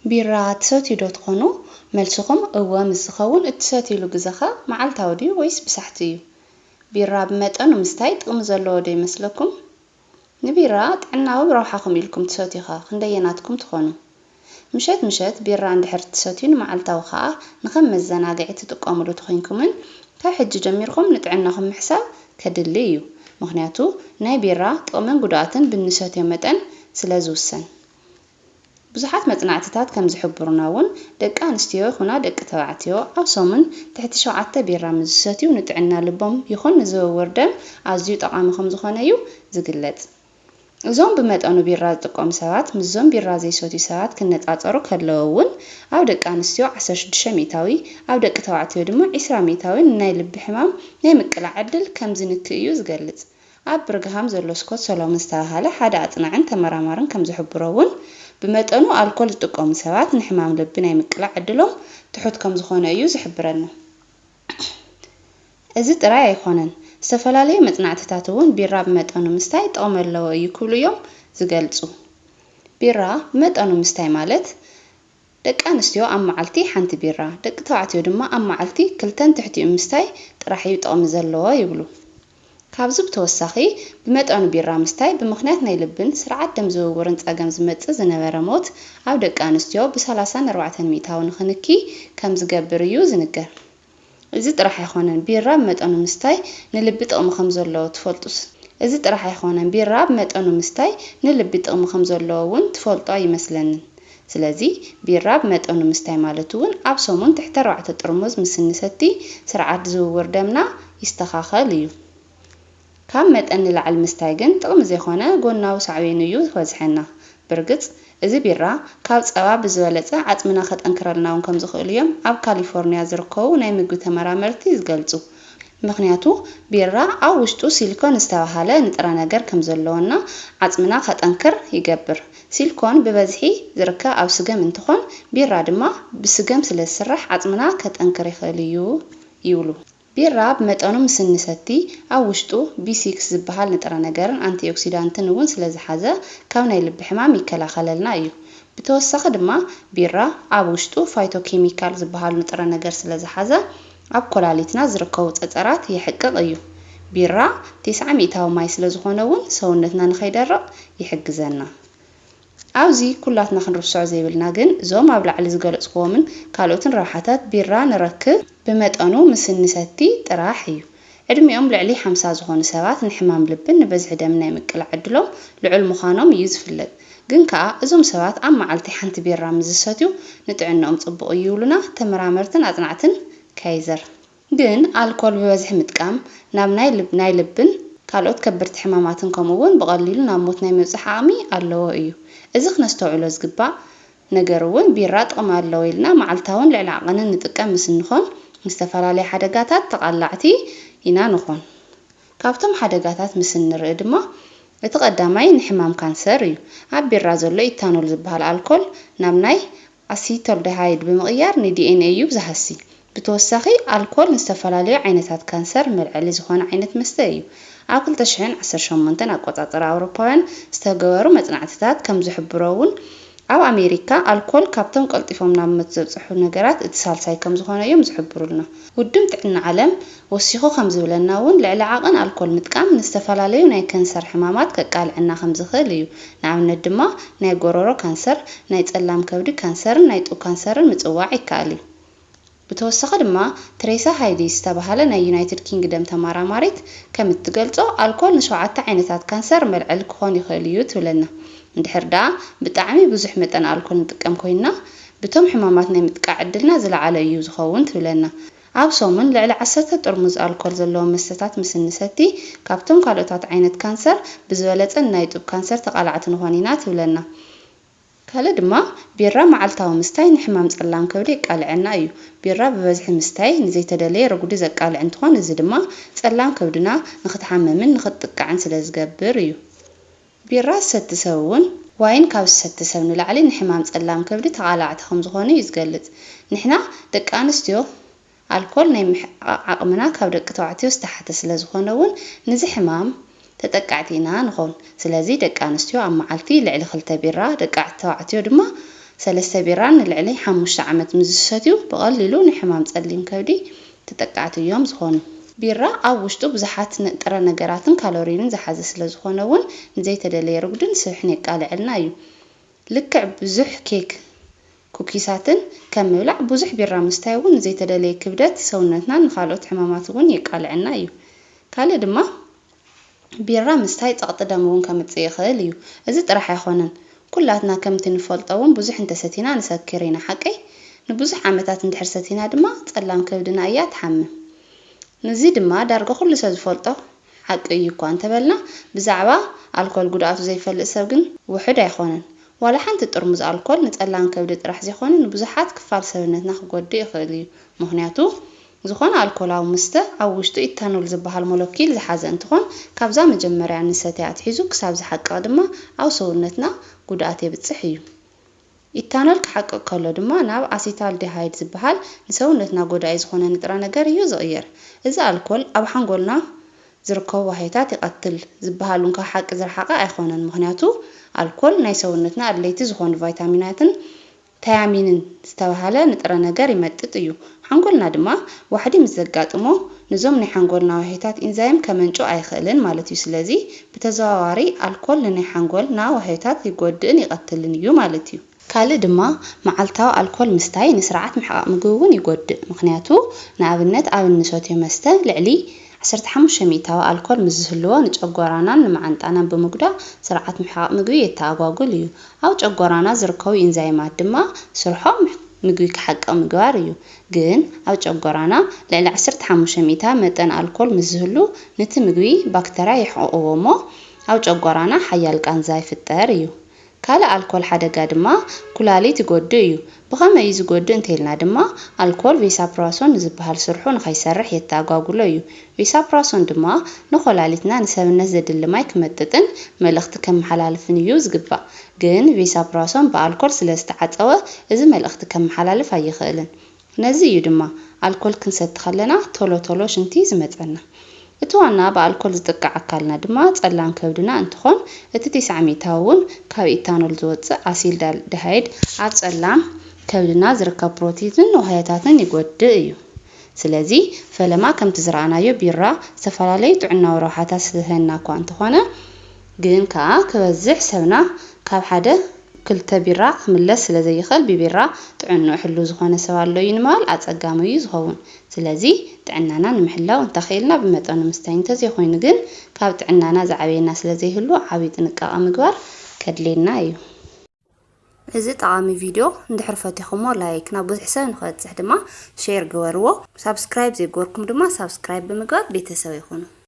ቢራ ትሰትዩ ዶ ትኾኑ? መልስኹም እወ ምስ ዝኸውን እትሰትይሉ ግዜ ኸ መዓልታዊ ድዩ ወይስ ብሳሕቲ እዩ? ቢራ ብመጠኑ ምስታይ ጥቕሚ ዘለዎ ዶ ይመስለኩም? ንቢራ ጥዕናዊ ረብሓኹም ኢልኩም ትሰትዩ ኸ ክንደየናትኩም ትኾኑ? ምሸት ቢራ እንድሕር ትሰትዩ ንመዓልታዊ ኸኣ ንኸም መዘናግዒ ትጥቀሙሉ ተኾይንኩምን ካብ ሕጂ ጀሚርኩም ንጥዕናኹም ምሕሳብ ከድሊ እዩ። ምክንያቱ ናይ ቢራ ጥቕምን ጉድኣትን ብንሰትዮ መጠን ስለ ዝውሰን። ብዙሓት መጽናዕትታት ከም ዝሕብሩና እውን ደቂ ኣንስትዮ ይኹና ደቂ ተባዕትዮ ኣብ ሰሙን ትሕቲ 7 ቢራ ምስ ዝሰትዩ ንጥዕና ልቦም ይኹን ንዝውውር ደም ኣዝዩ ጠቓሚ ከም ዝኾነ እዩ ዝግለጽ። እዞም ብመጠኑ ቢራ ዝጥቀሙ ሰባት ምስዞም ቢራ ዘይሰትዩ ሰባት ክነጻጸሩ ከለዉ እውን ኣብ ደቂ ኣንስትዮ 16 ሚእታዊ ኣብ ደቂ ተባዕትዮ ድማ 20 ሚእታዊ ናይ ልቢ ሕማም ናይ ምቅላዕ ዕድል ከም ዝንክእ እዩ ዝገልጽ። ኣብ ብርግሃም ዘሎ ስኮት ሰሎሞን ዝተባህለ ሓደ ኣጽናዕን ተመራማርን ከም ዝሕብሮ እውን ብመጠኑ ኣልኮል ዝጥቀሙ ሰባት ንሕማም ልቢ ናይ ምቅላዕ ዕድሎም ትሑት ከም ዝኾነ እዩ ዝሕብረና። እዚ ጥራይ ኣይኮነን። ዝተፈላለዩ መጽናዕትታት እውን ቢራ ብመጠኑ ምስታይ ጥቕሚ ኣለዎ እዩ ክብሉ እዮም ዝገልጹ። ቢራ ብመጠኑ ምስታይ ማለት ደቂ ኣንስትዮ ኣብ መዓልቲ ሓንቲ ቢራ ደቂ ተባዕትዮ ድማ ኣብ መዓልቲ 2 ትሕቲኡ ምስታይ ጥራሕ እዩ ጥቕሚ ዘለዎ ይብሉ። ካብዚ ብተወሳኺ ብመጠኑ ቢራ ምስታይ ብምኽንያት ናይ ልብን ስርዓት ደም ዝውውርን ፀገም ዝመጽእ ዝነበረ ሞት ኣብ ደቂ ኣንስትዮ ብ34 ሚእታዊ ንኽንኪ ከም ዝገብር እዩ ዝንገር። እዚ ጥራሕ ኣይኮነን ቢራ ብመጠኑ ምስታይ ንልቢ ጥቕሚ ከም ዘለዎ ትፈልጡስ? እዚ ጥራሕ ኣይኮነን ቢራ ብመጠኑ ምስታይ ንልቢ ጥቕሚ ከም ዘለዎ እውን ትፈልጡ ይመስለንን። ስለዚ ቢራ ብመጠኑ ምስታይ ማለት እውን ኣብ ሰሙን ትሕቲ 4 ጥርሙዝ ምስ እንሰቲ ስርዓት ዝውውር ደምና ይስተኻኸል እዩ። ካብ መጠን ንላዕሊ ምስታይ ግን ጥቕሚ ዘይኮነ ጎናዊ ሳዕቤን እዩ ዝበዝሐና። ብርግጽ እዚ ቢራ ካብ ጸባ ብዝበለጸ ዓጽምና ከጠንክረልና እውን ከም ዝኽእል እዮም ኣብ ካሊፎርኒያ ዝርከቡ ናይ ምግቢ ተመራመርቲ ዝገልጹ። ምክንያቱ ቢራ ኣብ ውሽጡ ሲሊኮን ዝተባሃለ ንጥረ ነገር ከም ዘለዎና ዓጽምና ከጠንክር ይገብር። ሲሊኮን ብበዝሒ ዝርከብ ኣብ ስገም እንትኾን ቢራ ድማ ብስገም ስለ ዝስራሕ ዓጽምና ከጠንክር ይኽእል እዩ ይብሉ። ቢራ ብመጠኑ ምስ እንሰቲ ኣብ ውሽጡ B6 ዝበሃል ንጥረ ነገርን አንቲኦክሲዳንትን እውን ስለ ዝሓዘ ካብ ናይ ልቢ ሕማም ይከላኸለልና እዩ። ብተወሳኺ ድማ ቢራ ኣብ ውሽጡ ፋይቶኬሚካል ዝበሃል ንጥረ ነገር ስለ ዝሓዘ ኣብ ኮላሊትና ዝርከቡ ጸጸራት ይሕቅቕ እዩ። ቢራ 90 ሚእታዊ ማይ ስለ ዝኾነ እውን ሰውነትና ንኸይደርቕ ይሕግዘና። ኣብዚ ኩላትና ክንርስዖ ዘይብልና ግን እዞም ኣብ ላዕሊ ዝገለጽክዎምን ካልኦትን ረብሓታት ቢራ ንረክብ ብመጠኑ ምስ እንሰቲ ጥራሕ እዩ። ዕድሚኦም ልዕሊ 50 ዝኾኑ ሰባት ንሕማም ልብን ንበዝሒ ደም ናይ ምቅላዕ ዕድሎም ልዑል ምዃኖም እዩ ዝፍለጥ። ግን ከዓ እዞም ሰባት ኣብ መዓልቲ ሓንቲ ቢራ ምስ ዝሰትዩ ንጥዕንኦም ጽቡቕ እዩ ይብሉና ተመራመርትን ኣጽናዕትን ካይዘር። ግን ኣልኮል ብበዝሒ ምጥቃም ናብ ናይ ልብን ካልኦት ከበድቲ ሕማማትን ከምኡውን ብቐሊሉ ናብ ሞት ናይ ምብጻሕ ዓቕሚ ኣለዎ እዩ። እዚ ክነስተውዕሎ ዝግባእ ነገር እውን ቢራ ጥቕሚ ኣለዎ ኢልና መዓልታውን ልዕሊ ዓቐንን ንጥቀም ምስ እንኾን ዝተፈላለዩ ሓደጋታት ተቓላዕቲ ኢና ንኾን። ካብቶም ሓደጋታት ምስ እንርኢ ድማ እቲ ቀዳማይ ንሕማም ካንሰር እዩ። ኣብ ቢራ ዘሎ ኢታኖል ዝበሃል ኣልኮል ናብ ናይ አሲቶልደሃይድ ብምቕያር ንዲኤንኤ እዩ ዝሃሲ። ብተወሳኺ ኣልኮል ንዝተፈላለዩ ዓይነታት ካንሰር መልዕሊ ዝኾነ ዓይነት መስተ እዩ። ኣብ 2018 ኣቆጻጽራ ኣውሮፓውያን ዝተገበሩ መጽናዕትታት ከም ዝሕብሮ እውን ኣብ ኣሜሪካ ኣልኮል ካብቶም ቀልጢፎም ናብ ሞት ዘብጽሑ ነገራት እቲ ሳልሳይ ከም ዝኾነ እዮም ዝሕብሩልና። ውድብ ጥዕና ዓለም ወሲኹ ከም ዝብለና እውን ልዕሊ ዓቐን ኣልኮል ምጥቃም ንዝተፈላለዩ ናይ ካንሰር ሕማማት ከቃልዕና ከም ዝኽእል እዩ። ንኣብነት ድማ ናይ ጎሮሮ ካንሰር፣ ናይ ጸላም ከብዲ ካንሰርን ናይ ጡብ ካንሰርን ምጽዋዕ ይከኣል እዩ። ብተወሳኺ ድማ ትሬሳ ሃይዲ ዝተባህለ ናይ ዩናይትድ ኪንግደም ተመራማሪት ከም እትገልጾ ኣልኮል ን7 ዓይነታት ካንሰር መልዕሊ ክኾን ይኽእል እዩ ትብለና። እንድሕር ደኣ ብጣዕሚ ብዙሕ መጠን ኣልኮል ንጥቀም ኮይና ብቶም ሕማማት ናይ ምጥቃዕ ዕድልና ዝለዓለ እዩ ዝኸውን ትብለና። ኣብ ሰሙን ልዕሊ 10 ጥርሙዝ ኣልኮል ዘለዎም መስተታት ምስ እንሰቲ ካብቶም ካልኦታት ዓይነት ካንሰር ብዝበለጸ ናይ ጡብ ካንሰር ተቓላዕቲ ንኾን ኢና ትብለና። ካለ ድማ ቢራ መዓልታዊ ምስታይ ንሕማም ጸላም ከብዲ የቃልዐና እዩ። ቢራ ብበዝሒ ምስታይ ንዘይተደለየ ረጉዲ ዘቃልዕ እንትኾን እዚ ድማ ጸላም ከብድና ንኽትሓመምን ንኽትጥቃዕን ስለ ዝገብር እዩ። ቢራ ዝሰቲ ሰብ እውን ዋይን ካብ ዝሰቲ ሰብ ንላዕሊ ንሕማም ጸላም ከብዲ ተቓላዕቲ ከም ዝኾኑ እዩ ዝገልጽ። ንሕና ደቂ ኣንስትዮ ኣልኮል ናይ ዓቕምና ካብ ደቂ ተባዕትዮ ዝተሓተ ስለ ዝኾነ እውን ነዚ ሕማም ተጠቃዕቲ ኢና ንኾን። ስለዚ ደቂ ኣንስትዮ ኣብ መዓልቲ ልዕሊ 2 ቢራ ደቂ ተባዕትዮ ድማ ሰለስተ ቢራን ንልዕሊ 5 ዓመት ምዝሰትዩ በቀሊሉ ንሕማም ጸሊም ከብዲ ተጠቃዕቲ እዮም ዝኾኑ ቢራ ኣብ ውሽጡ ብዙሓት ንጥረ ነገራትን ካሎሪንን ዝሓዘ ስለ ዝኾነውን ንዘይተደለየ ርጉድን ስሕን የቃልዕልና እዩ ልክዕ ብዙሕ ኬክ ኩኪሳትን ከም ምብላዕ ብዙሕ ቢራ ምስታይ እውን ንዘይተደለየ ክብደት ሰውነትና ንኻልኦት ሕማማት እውን የቃልዕና እዩ ካልእ ድማ ቢራ ምስታይ ጸቕጢ ደም እውን ከምጽእ ይኽእል እዩ እዚ ጥራሕ ኣይኾነን ኩላትና ከምቲ ንፈልጦ እውን ብዙሕ እንተሰቲና ንሰክር ኢና ሓቀይ ንብዙሕ ዓመታት እንድሕር ሰቲና ድማ ጸላም ከብድና እያ ትሓምም ነዚ ድማ ዳርጋ ኩሉ ሰብ ዝፈልጦ ሓቂ እዩ እኳ እንተበልና ብዛዕባ ኣልኮል ጉድኣቱ ዘይፈልጥ ሰብ ግን ውሑድ ኣይኾነን ዋላ ሓንቲ ጥርሙዝ ኣልኮል ንጸላም ከብዲ ጥራሕ ዘይኮነ ንብዙሓት ክፋል ሰውነትና ክጎድእ ይኽእል እዩ ምክንያቱ ዝኾነ ኣልኮላዊ መስተ ኣብ ውሽጡ ኢታኖል ዝበሃል ሞለኪል ዝሓዘ እንትኾን ካብዛ መጀመርያ ንሰትያ ኣትሒዙ ክሳብ ዝሓቅቕ ድማ ኣብ ሰውነትና ጉድኣት የብጽሕ እዩ ኢታኖል ክሓቅቕ ከሎ ድማ ናብ አሲታልዲሃይድ ዝበሃል ንሰውነትና ጎዳኢ ዝኾነ ንጥረ ነገር እዩ ዝቕየር እዚ ኣልኮል ኣብ ሓንጎልና ዝርከቡ ዋህይታት ይቐትል ዝበሃሉን ካብ ሓቂ ዝረሓቐ ኣይኾነን ምክንያቱ ኣልኮል ናይ ሰውነትና ኣድለይቲ ዝኾኑ ቫይታሚናትን ታያሚንን ዝተባሃለ ንጥረ ነገር ይመጥጥ እዩ ሓንጎልና ድማ ዋሕዲ ምስ ዘጋጥሞ ንዞም ናይ ሓንጎልና ዋህይታት ኢንዛይም ከመንጮ ኣይኽእልን ማለት እዩ ስለዚ ብተዘዋዋሪ ኣልኮል ንናይ ሓንጎልና ዋህይታት ይጎድእን ይቐትልን እዩ ማለት እዩ ካልእ ድማ መዓልታዊ ኣልኮል ምስታይ ንስርዓት ምሕቃቕ ምግቢ እውን ይጎድእ ምክንያቱ ንኣብነት ኣብ እንሰትዮ መስተ ልዕሊ 15 ሚታዊ ኣልኮል ምስ ዝህልዎ ንጨጓራናን ንማዓንጣናን ብምጉዳእ ስርዓት ምሕቃቕ ምግቢ የተኣጓጉል እዩ ኣብ ጨጓራና ዝርከቡ ኢንዛይማት ድማ ስርሖም ምግቢ ክሓቅቕ ምግባር እዩ ግን ኣብ ጨጓራና ልዕሊ 15 ሚታ መጠን ኣልኮል ምስ ዝህሉ ነቲ ምግቢ ባክተርያ ይሕቅቕዎ እሞ ኣብ ጨጓራና ሓያል ቃንዛ ይፍጠር እዩ ካልእ ኣልኮል ሓደጋ ድማ ኩላሊት ይጎድእ እዩ ብኸመይ ዝጎድእ እንተይልና ድማ ኣልኮል ቬሳፕራሶን ዝበሃል ስርሑ ንኸይሰርሕ የተኣጓጉሎ እዩ ቬሳፕራሶን ድማ ንኮላሊትና ንሰብነት ዘድሊ ማይ ክመጥጥን መልእኽቲ ከመሓላልፍን እዩ ዝግባእ ግን ቬሳፕራሶን ብኣልኮል ስለ ዝተዓፀወ እዚ መልእኽቲ ከመሓላልፍ ኣይኽእልን ነዚ እዩ ድማ ኣልኮል ክንሰቲ ከለና ቶሎ ሽንቲ ዝመፀና እቲ ዋና በአልኮል ዝጥቃዕ አካልና ድማ ጸላም ከብድና እንትኾን እቲ 9 ሚታው እውን ካብ ኢታኖል ዝወፅእ አሲታልዲሃይድ ኣብ ጸላም ከብድና ዝርከብ ፕሮቲንን ውሃያታትን ይጎድእ እዩ ስለዚ ፈለማ ከምቲ ዝረኣናዮ ቢራ ዝተፈላለዩ ጥዕናዊ ረብሓታት ዝህበና እኳ እንተኾነ ግን ከዓ ክበዝሕ ሰብና ካብ ሓደ ክልተ ቢራ ክምለስ ስለ ዘይኽእል ብቢራ ጥዕንኡ ሕሉ ዝኾነ ሰብ ኣሎ እዩ ንማል ኣጸጋሚ እዩ ዝኸውን ስለዚ ጥዕናና ንምሕላው እንተኺልና ብመጠኑ ምስታይ እንተዘይኮይኑ ግን ካብ ጥዕናና ዝዓበየና ስለ ዘይህሉ ዓብይ ጥንቃቐ ምግባር ከድልየና እዩ እዚ ጠቃሚ ቪድዮ እንድሕር ፈቲኹሞ ላይክ ናብ ብዙሕ ሰብ ንኽበፅሕ ድማ ሼር ግበርዎ ሳብስክራይብ ዘይገበርኩም ድማ ሳብስክራይብ ብምግባር ቤተሰብ ይኹኑ